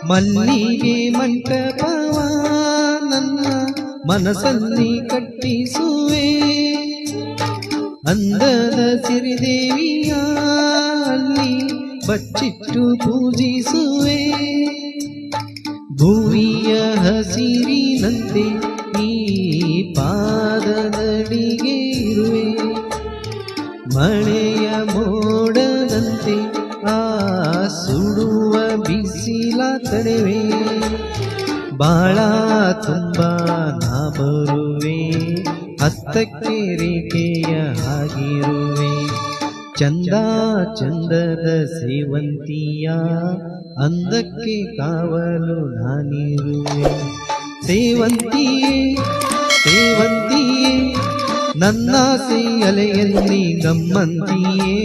ಮಲ್ಲಿಗೆ ಮಂಟಪವ ನನ್ನ ಮನಸ್ಸಲ್ಲಿ ಕಟ್ಟಿಸುವೆ, ಅಂದದ ಸಿರಿದೇವಿಯ ಅಲ್ಲಿ ಬಚ್ಚಿಟ್ಟು ಪೂಜಿಸುವೆ. ಭೂಮಿಯ ಹಸಿರಿನಂತೆ ಈ ಪಾದದಡಿಗೆ ಇರುವೆ, ಮಳೆಯ ಮೋಡದಂತೆ ಆ ಸುಡುವ ಬಿಸಿಲ ತಡೆವೆ. ಬಾಳ ತುಂಬ ನಾ ಬರುವೆ, ಹತ್ತಕ್ಕೆ ರೇಖೆಯ ಆಗಿರುವೆ. ಚಂದ ಚಂದದ ಸೇವಂತಿಯ ಅಂದಕ್ಕೆ ಕಾವಲು ನಾನಿರುವೆ. ಸೇವಂತಿಯೇ ಸೇವಂತಿಯೇ ನನ್ನಾಸೆ ಅಲೆಯಲ್ಲಿ ಗಮ್ಮಂತಿಯೇ,